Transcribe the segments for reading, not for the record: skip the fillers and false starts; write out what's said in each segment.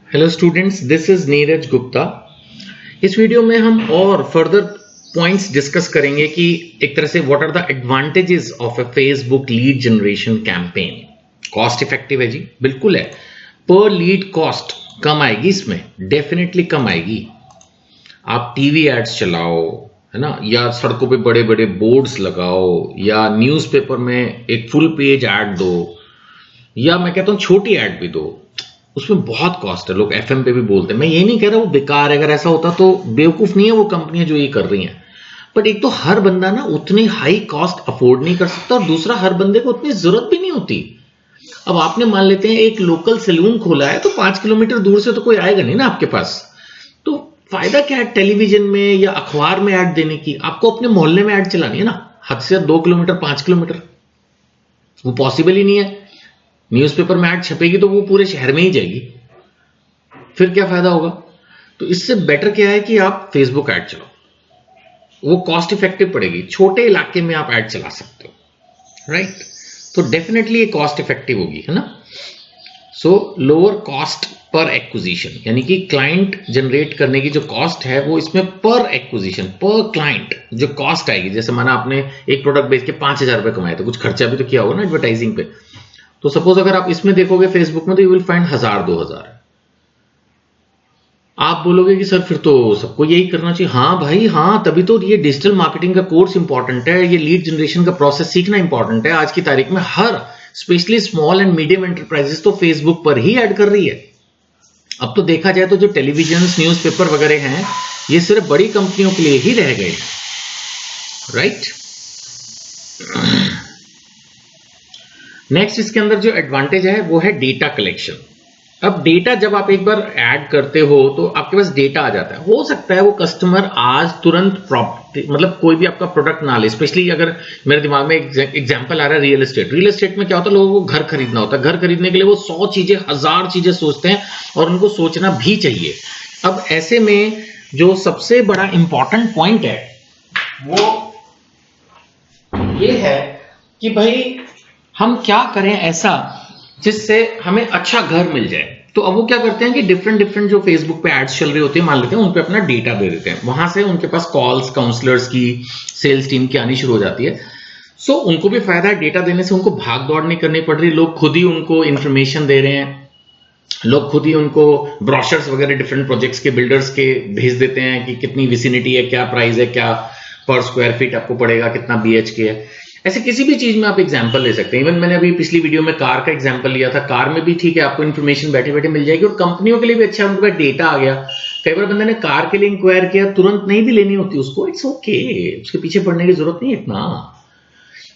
Hello students, this is Neeraj Gupta. इस video में हम और फर्दर पॉइंट्स डिस्कस करेंगे कि एक तरह से what are the advantages of a Facebook lead generation campaign. Cost effective है जी, बिल्कुल है। पर लीड कॉस्ट कम आएगी, इसमें डेफिनेटली कम आएगी। आप टीवी एड्स चलाओ, है ना, या सड़कों पे बड़े बड़े बोर्ड्स लगाओ, या न्यूज़पेपर में एक फुल पेज ऐड दो, या मैं कहता हूं छोटी ऐड भी दो, उसमें बहुत कॉस्ट है। लोग एफएम पे भी बोलते हैं। मैं ये नहीं कह रहा वो बेकार है, अगर ऐसा होता तो बेवकूफ नहीं है वो कंपनियां जो ये कर रही हैं। बट एक तो हर बंदा ना उतनी हाई कॉस्ट अफोर्ड नहीं कर सकता, और दूसरा हर बंदे को उतनी जरूरत भी नहीं होती। अब आपने मान लेते हैं एक लोकल सैलून खोला है, तो 5 किलोमीटर दूर से तो कोई आएगा नहीं ना आपके पास। तो फायदा क्या है टेलीविजन में या अखबार में ऐड देने की? आपको अपने मोहल्ले में ऐड चलानी है ना, हद से 2 किलोमीटर 5 किलोमीटर वो पॉसिबल ही नहीं है। न्यूज़पेपर में ऐड छपेगी तो वो पूरे शहर में ही जाएगी, फिर क्या फायदा होगा? तो इससे बेटर क्या है कि आप फेसबुक ऐड चलाओ, वो कॉस्ट इफेक्टिव पड़ेगी। छोटे इलाके में आप ऐड चला सकते हो, राइट? तो डेफिनेटली ये कॉस्ट इफेक्टिव होगी, है ना। सो लोअर कॉस्ट पर एक्विजिशन, यानी कि क्लाइंट जनरेट करने की जो कॉस्ट है वो इसमें पर एक्विजिशन, पर क्लाइंट जो कॉस्ट आएगी। जैसे माना आपने एक प्रोडक्ट बेच के 5,000 रुपए कमाए, तो कुछ खर्चा भी तो किया होगा ना एडवर्टाइजिंग पे। तो सपोज अगर आप इसमें देखोगे फेसबुक में, तो यू विल फाइंड 1,000-2,000। आप बोलोगे कि सर फिर तो सबको यही करना चाहिए। हाँ भाई हाँ, तभी तो ये डिजिटल मार्केटिंग का कोर्स इंपॉर्टेंट है, ये लीड जनरेशन का प्रोसेस सीखना इंपॉर्टेंट है। आज की तारीख में हर specially small and medium enterprises तो फेसबुक पर ही ऐड कर रही है। अब तो देखा जाए तो जो टेलीविजन न्यूज़पेपर वगैरह हैं, ये सिर्फ बड़ी कंपनियों के लिए ही रह गए, राइट? नेक्स्ट इसके अंदर जो एडवांटेज है वो है डेटा कलेक्शन। अब डेटा जब आप एक बार ऐड करते हो तो आपके पास डेटा आ जाता है। हो सकता है वो कस्टमर आज तुरंत प्रॉपर्टी, मतलब कोई भी आपका प्रोडक्ट ना ले। स्पेशली अगर मेरे दिमाग में एग्जांपल आ रहा है रियल एस्टेट। रियल एस्टेट में क्या होता है, लोगों को घर खरीदना होता है। घर खरीदने के लिए वो 100 चीजें 1000 चीजें सोचते हैं, और उनको सोचना भी चाहिए। अब ऐसे में जो सबसे बड़ा इंपॉर्टेंट पॉइंट है वो ये है कि भाई हम क्या करें ऐसा जिससे हमें अच्छा घर मिल जाए। तो अब वो क्या करते हैं कि डिफरेंट जो फेसबुक पे एड्स चल रहे होते हैं, मान लेते हैं उन पे अपना डेटा दे देते हैं। वहां से उनके पास कॉल्स, काउंसलर्स की, सेल्स टीम की आनी शुरू हो जाती है। सो उनको भी फायदा है, डेटा देने से उनको भाग दौड़ नहीं करनी पड़ रही। लोग खुद ही उनको इंफॉर्मेशन दे रहे हैं, लोग खुद ही उनको ब्रोशर्स वगैरह डिफरेंट प्रोजेक्ट्स के, बिल्डर्स के भेज देते हैं कि कितनी विसिनिटी है, क्या प्राइस है, क्या पर स्क्वायर फीट आपको पड़ेगा, कितना BHK है। ऐसे किसी भी चीज में आप एग्जांपल ले सकते हैं। इवन मैंने अभी पिछली वीडियो में कार का एग्जांपल लिया था। कार में भी ठीक है, आपको इन्फॉर्मेशन बैठे बैठे मिल जाएगी, और कंपनियों के लिए भी अच्छा है, उनके पास डेटा आ गया। कई बार बंदे ने कार के लिए इंक्वायर किया, तुरंत नहीं भी लेनी होती उसको, इट्स ओके, उसके पीछे पड़ने की जरूरत नहीं है इतना।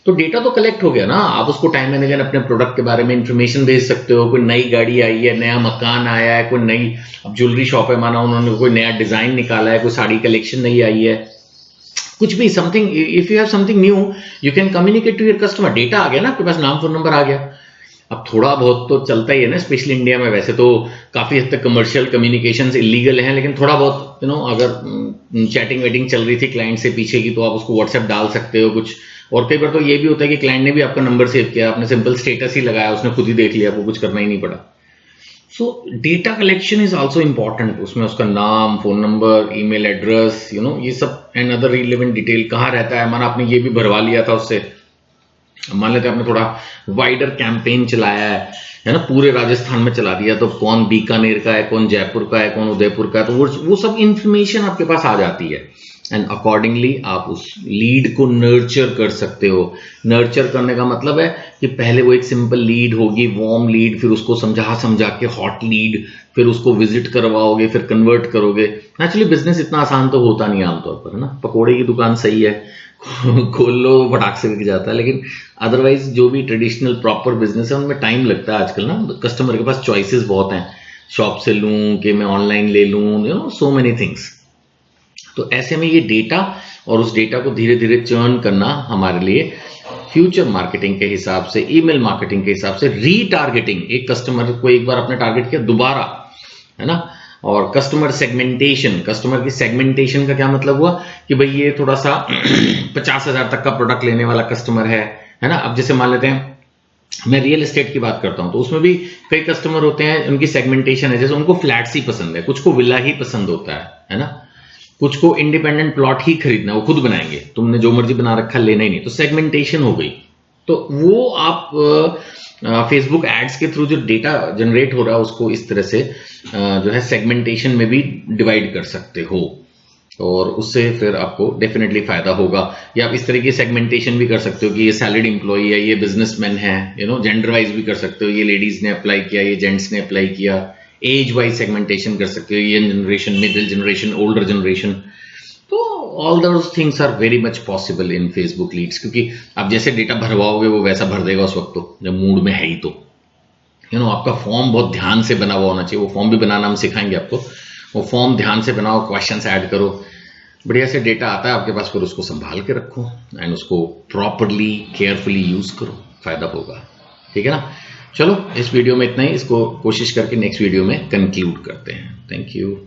तो डेटा तो कलेक्ट हो गया ना। आप उसको टाइम एंड अगेन अपने प्रोडक्ट के बारे में इंफॉर्मेशन भेज सकते हो। कोई नई गाड़ी आई है, नया मकान आया है, कोई नई, अब ज्वेलरी शॉप है, माना उन्होंने कोई नया डिजाइन निकाला है, कोई साड़ी कलेक्शन नई आई है, कुछ भी something, if you have something new you can communicate to your customer. Data आ गया ना आपके पास, नाम फोन नंबर आ गया। अब थोड़ा बहुत तो चलता ही है ना, स्पेशली इंडिया में। वैसे तो काफी हद तक कमर्शियल कम्युनिकेशंस इलीगल हैं, लेकिन थोड़ा बहुत अगर चैटिंग वेटिंग चल रही थी क्लाइंट से पीछे की, तो आप उसको व्हाट्सएप डाल सकते हो कुछ। और कई बार तो ये भी होता है कि क्लाइंट ने भी आपका नंबर सेव किया, आपने सिंपल स्टेटस ही लगाया, उसने खुद ही देख लिया, आपको कुछ करना ही नहीं पड़ा। सो data collection is also important. उसमें उसका नाम, फोन नंबर, ईमेल एड्रेस, ये सब एंड अदर रिलेवेंट डिटेल कहाँ रहता है। माना आपने ये भी भरवा लिया था उससे, मान लेते हैं आपने थोड़ा वाइडर कैंपेन चलाया है ना, पूरे राजस्थान में चला दिया, तो कौन बीकानेर का है, कौन जयपुर का है, कौन उदयपुर का है, तो वो सब इंफॉर्मेशन आपके पास आ जाती है। एंड अकॉर्डिंगली आप उस लीड को नर्चर कर सकते हो। नर्चर करने का मतलब है कि पहले वो एक सिंपल लीड होगी, वार्म लीड, फिर उसको समझा के हॉट लीड, फिर उसको विजिट करवाओगे, फिर कन्वर्ट करोगे। एक्चुअली बिजनेस इतना आसान तो होता नहीं आमतौर पर, है ना। पकोड़े की दुकान सही है, खोल लो, फटाक से बिक जाता है, लेकिन अदरवाइज जो भी ट्रेडिशनल प्रॉपर बिजनेस है उनमें टाइम लगता है आजकल ना। कस्टमर के पास चॉइसेस बहुत हैं, शॉप से लूं कि मैं ऑनलाइन ले लूं, सो मेनी थिंग्स। तो ऐसे में ये डेटा और उस डेटा को धीरे धीरे चर्न करना हमारे लिए फ्यूचर मार्केटिंग के हिसाब से, ईमेल मार्केटिंग के हिसाब से, रीटारगेटिंग, एक कस्टमर को एक बार आपने टारगेट किया दोबारा, है ना। और कस्टमर सेगमेंटेशन, कस्टमर की सेगमेंटेशन का क्या मतलब हुआ कि भाई ये थोड़ा सा 50,000 तक का प्रोडक्ट लेने वाला कस्टमर है ना। अब जैसे मान लेते हैं मैं रियल एस्टेट की बात करता हूं तो उसमें भी कई कस्टमर होते हैं, उनकी सेगमेंटेशन है, जैसे उनको फ्लैट्स ही पसंद है, कुछ को विला ही पसंद होता है ना, कुछ को इंडिपेंडेंट प्लॉट ही खरीदना है, वो खुद बनाएंगे, तुमने जो मर्जी बना रखा लेना ही नहीं, तो सेगमेंटेशन हो गई। तो वो आप फेसबुक एड्स के थ्रू जो डेटा जनरेट हो रहा है उसको इस तरह से जो है सेगमेंटेशन में भी डिवाइड कर सकते हो, और उससे फिर आपको डेफिनेटली फायदा होगा। या आप इस तरह की सेगमेंटेशन भी कर सकते हो कि ये सैलरीड एम्प्लॉई है, ये बिजनेसमैन है, जेंडर वाइज भी कर सकते हो, ये लेडीज ने अप्लाई किया, ये जेंट्स ने अप्लाई किया, एज वाइज सेगमेंटेशन कर सकते हो, young generation, middle generation, older generation. तो all those things are very much possible in Facebook leads, क्योंकि आप जैसे डेटा भरवाओगे वो वैसा भर देगा उस वक्त, तो जब मूड में है ही तो आपका फॉर्म बहुत ध्यान से बना हुआ होना चाहिए। वो फॉर्म भी बनाना हम सिखाएंगे आपको, वो फॉर्म ध्यान से बनाओ, क्वेश्चंस ऐड करो, बढ़िया से डेटा आता है आपके पास, फिर उसको संभाल के रखो एंड उसको प्रॉपरली केयरफुली यूज करो, फायदा होगा। ठीक है ना। चलो इस वीडियो में इतना ही, इसको कोशिश करके नेक्स्ट वीडियो में कंक्लूड करते हैं। Thank you.